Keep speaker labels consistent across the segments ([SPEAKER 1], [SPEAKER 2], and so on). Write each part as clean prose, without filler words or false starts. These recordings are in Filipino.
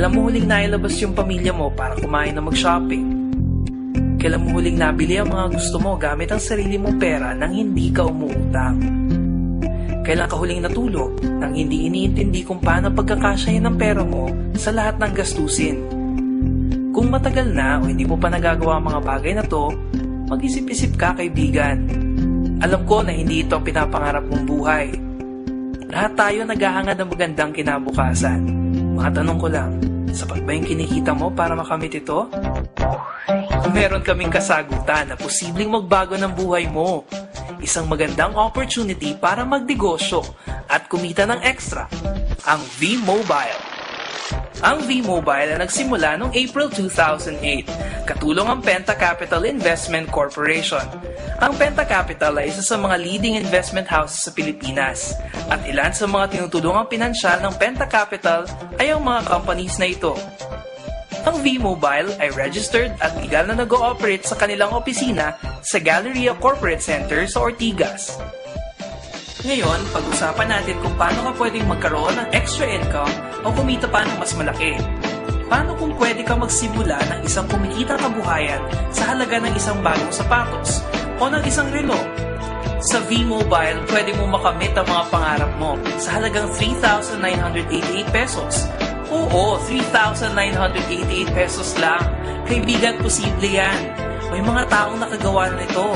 [SPEAKER 1] Kailan mo huling nailabas yung pamilya mo para kumain na mag-shopping? Kailan mo huling nabili ang mga gusto mo gamit ang sarili mong pera nang hindi ka umuutang? Kailan ka huling natulog nang hindi iniintindi kung paano pagkakasyahin ng pera mo sa lahat ng gastusin? Kung matagal na o hindi mo pa nagagawa ang mga bagay na to, mag-isip-isip ka, kaibigan. Alam ko na hindi ito ang pinapangarap mong buhay. Lahat tayo naghahangad ng magandang kinabukasan. Mga tanong ko lang, sapat ba yung kinikita mo para makamit ito? Meron kaming kasagutan na posibleng magbago ng buhay mo. Isang magandang opportunity para magnegosyo at kumita ng extra. Ang V-Mobile. Ang V-Mobile ay nagsimula noong April 2008, katulong ang Penta Capital Investment Corporation. Ang Penta Capital ay isa sa mga leading investment houses sa Pilipinas at ilan sa mga tinutulungang pinansyal ng Penta Capital ay ang mga companies na ito. Ang V-Mobile ay registered at legal na nag-ooperate sa kanilang opisina sa Galleria Corporate Center sa Ortigas. Ngayon, pag-usapan natin kung paano ka pwedeng magkaroon ng extra income o kumita pa ng mas malaki. Paano kung pwede ka magsimula ng isang kumikitang kabuhayan sa halaga ng isang bagong sapatos o ng isang relo? Sa V-Mobile, pwede mo makamit ang mga pangarap mo sa halagang 3,988 pesos. Oo, 3,988 pesos lang. Kaibigan, posible yan. May mga taong nakagawa na nito.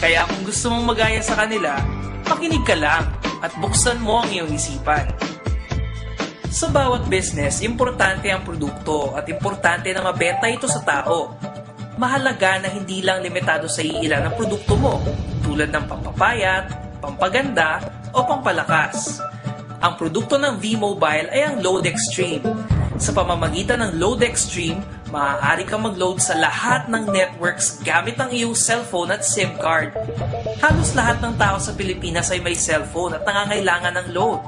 [SPEAKER 1] Kaya kung gusto mong magaya sa kanila, makinig ka lang at buksan mo ang iyong isipan. Sa bawat business, importante ang produkto at importante na mabenta ito sa tao. Mahalaga na hindi lang limitado sa iilan ang produkto mo, tulad ng pampapayat, pampaganda, o pampalakas. Ang produkto ng V-Mobile ay ang Load Extreme. Sa pamamagitan ng Load Extreme, maaari kang mag-load sa lahat ng networks gamit ang iyong cellphone at SIM card. Halos lahat ng tao sa Pilipinas ay may cellphone at nangangailangan ng load.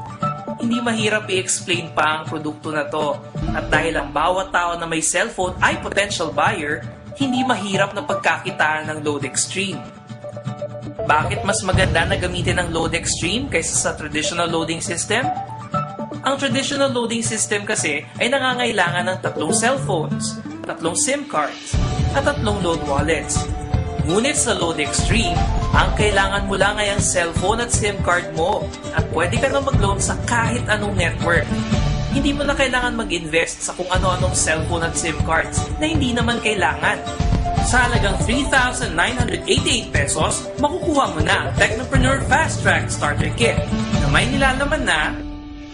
[SPEAKER 1] Hindi mahirap i-explain pa ang produkto na to. At dahil ang bawat tao na may cellphone ay potential buyer, hindi mahirap na pagkakitaan ng Load Extreme. Bakit mas maganda na gamitin ang Load Extreme kaysa sa traditional loading system? Ang traditional loading system kasi ay nangangailangan ng 3 cellphones, 3 SIM cards, at 3 load wallets. Ngunit sa Load Extreme, ang kailangan mo lang ay ang cellphone at SIM card mo at pwede ka na mag-load sa kahit anong network. Hindi mo na kailangan mag-invest sa kung ano-anong cellphone at SIM cards na hindi naman kailangan. Sa halagang 3,988 pesos, makukuha mo na ang Technopreneur Fast Track Starter Kit na may nilalaman na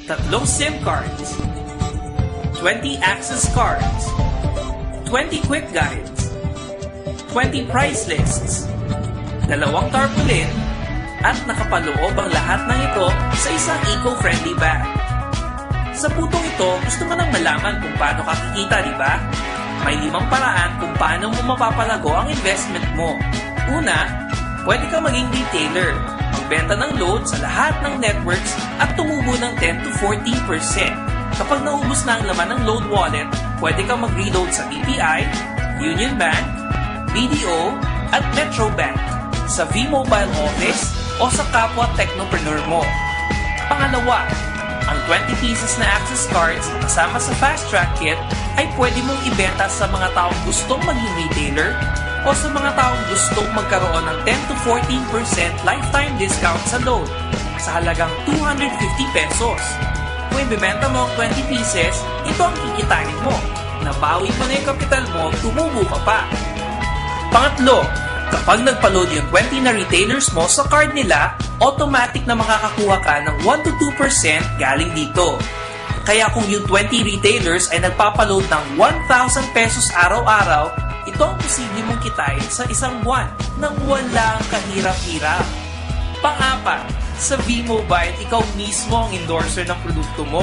[SPEAKER 1] 3 SIM cards, 20 access cards, 20 quick guides, 20 price lists, 2 tarpaulin, at nakapaloob ang lahat ng ito sa isang eco-friendly bag. Sa putong ito, gusto mo nang malaman kung paano ka kikita, di ba? May 5 paraan kung paano mo mapapalago ang investment mo. Una, pwede ka maging retailer. Magbenta ng load sa lahat ng networks at tumubo ng 10 to 14%. Kapag naubos na ang laman ng load wallet, pwede kang mag-reload sa BPI, Union Bank, BDO, at Metro Bank, sa V-Mobile office o sa kapwa technopreneur mo. Pangalawa, ang 20 pieces na access cards kasama sa Fast Track Kit ay pwede mong ibenta sa mga taong gustong maging retailer o sa mga taong gustong magkaroon ng 10 to 14% lifetime discount sa load sa halagang 250 pesos. Kung ibibenta mo ang 20 pieces, ito ang kikitain mo. Nabawi mo na yung kapital mo, tumubo ka pa. Pangatlo, kapag nagpa-load yung 20 na retailers mo sa card nila, automatic na makakakuha ka ng 1 to 2% galing dito. Kaya kung yung 20 retailers ay nagpapaload ng 1,000 pesos araw-araw, ito ang posible mong kitain sa isang buwan nang walang kahirap-hirap. Pang-apat, sa V-Mobile, ikaw mismo ang endorser ng produkto mo.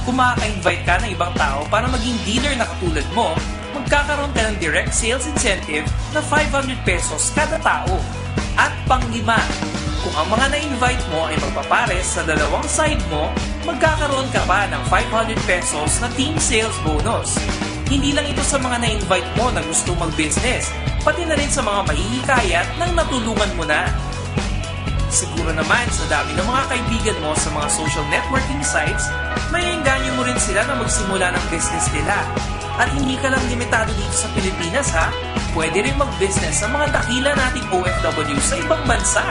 [SPEAKER 1] Kung maka-invite ka ng ibang tao para maging dealer na katulad mo, magkakaroon ka ng direct sales incentive na 500 pesos kada tao. At pang-lima, kung ang mga na-invite mo ay magpapares sa dalawang side mo, magkakaroon ka pa ng 500 pesos na team sales bonus. Hindi lang ito sa mga na-invite mo na gusto mag-business, pati na rin sa mga mahihikayat nang natulungan mo na. Siguro naman sa dami ng mga kaibigan mo sa mga social networking sites, maiengganyo mo rin sila na magsimula ng business nila. At hindi ka lang limitado dito sa Pilipinas ha, pwede rin mag-business sa mga dakila nating OFW sa ibang bansa.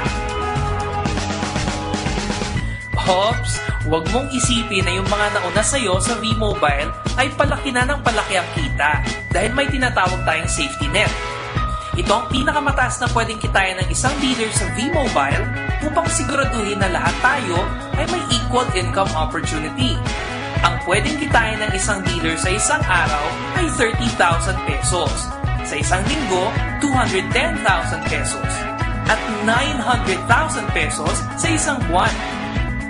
[SPEAKER 1] Hops, huwag mong isipin na yung mga nauna sa'yo sa V-Mobile ay palaki na ng palaki ang kita dahil may tinatawag tayong safety net. Ito ang pinakamataas na pwedeng kitain ng isang dealer sa V-Mobile upang siguraduhin na lahat tayo ay may equal income opportunity. Ang pwedeng kitain ng isang dealer sa isang araw ay 30,000 pesos. Sa isang linggo, 210,000 pesos. At 900,000 pesos sa isang buwan.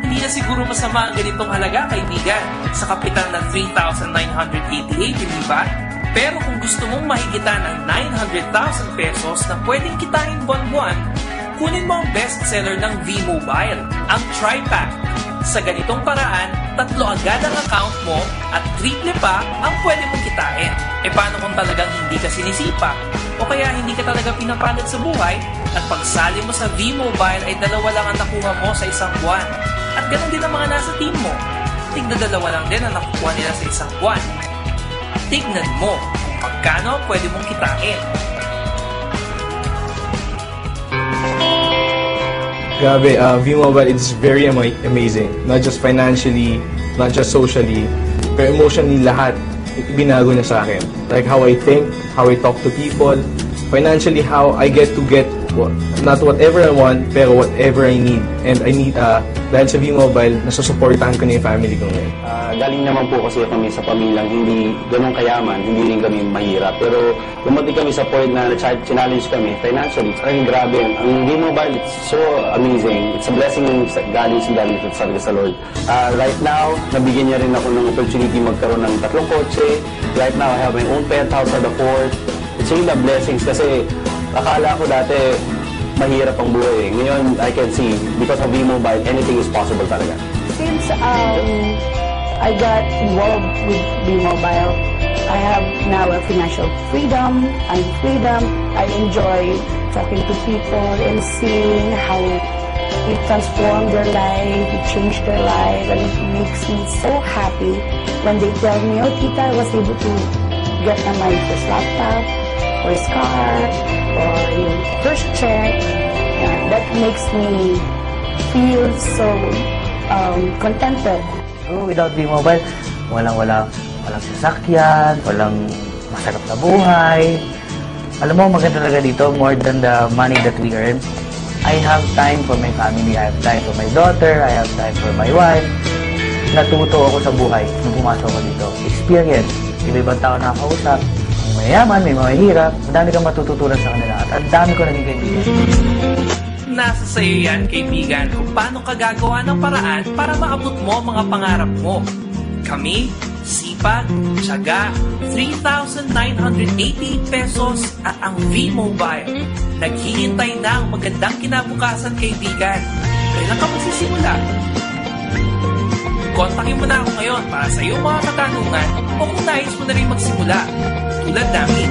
[SPEAKER 1] Hindi na siguro masama ang ganitong halaga, kaibigan, sa kapital na 3,988, hindi ba? Pero kung gusto mong mahigitan ng 900,000 pesos na pwedeng kitain buwan-buwan, kunin mo ang bestseller ng V-Mobile, ang TriPack. Sa ganitong paraan, 3 agad ang account mo at 3 pa ang pwede mong kitain. E paano kung talagang hindi ka sinisipa? O kaya hindi ka talaga pinapalit sa buhay at pagsali mo sa V-Mobile ay 2 lang ang nakuha mo sa isang buwan. At ganun din ang mga nasa team mo. Tigna 2 lang din ang nakukuha nila sa isang buwan. Tignan mo kung magkano pwede mong kitain.
[SPEAKER 2] Grabe, V-Mobile is very amazing. Not just financially, not just socially, pero emotionally lahat binago niya sa akin. Like how I think, how I talk to people, financially how I get not whatever I want, pero whatever I need. And I need, dahil sa V-Mobile, nasusuportahan ko na yung family ko ngayon.
[SPEAKER 3] Galing naman po kasi kami sa pamilyang hindi ganun kayaman, hindi rin kami mahirap. Pero dumating kami sa point na challenge kami financially. Ay, grabe. Ang V-Mobile, it's so amazing. It's a blessing galing sa Lord. Right now, nabigyan niya rin ako ng opportunity magkaroon ng 3 kotse. Right now, I have my own penthouse at the port. It's really a blessing kasi akala ko dati mahirap ang buhay. Ngayon, I can see, because of V-Mobile, anything is possible talaga.
[SPEAKER 4] Since I got involved with V-Mobile, I have now a financial freedom. I enjoy talking to people and seeing how it transformed their life, it changed their life, and it makes me so happy when they tell me, oh, Tita, I was able to get my first laptop, first car, or yung first check. And that makes me feel so contented.
[SPEAKER 5] Without V-Mobile, walang sasakyan, walang masarap na buhay. Alam mo, maganda talaga dito, more than the money that we earn. I have time for my family, I have time for my daughter, I have time for my wife. Natuto ako sa buhay nung pumasok ako dito. Experience. Iba-ibang tao nakakausap. May mayaman, may mahihirap. Madami kang matututunan sa kanila at ang dami ko naging kaibigan.
[SPEAKER 1] Nasa sayo yan, kaibigan, kung paano ka gagawa ng paraan para maabot mo ang mga pangarap mo. Kami, sipag, tiyaga, 3,988 pesos at ang V-Mobile. Naghihintay na ang magandang kinabukasan, kaibigan. Kailan ka magsisimula? Kontakin mo na ako ngayon para sa iyong mga katanungan o kung nais mo na rin magsimula. Tulad namin.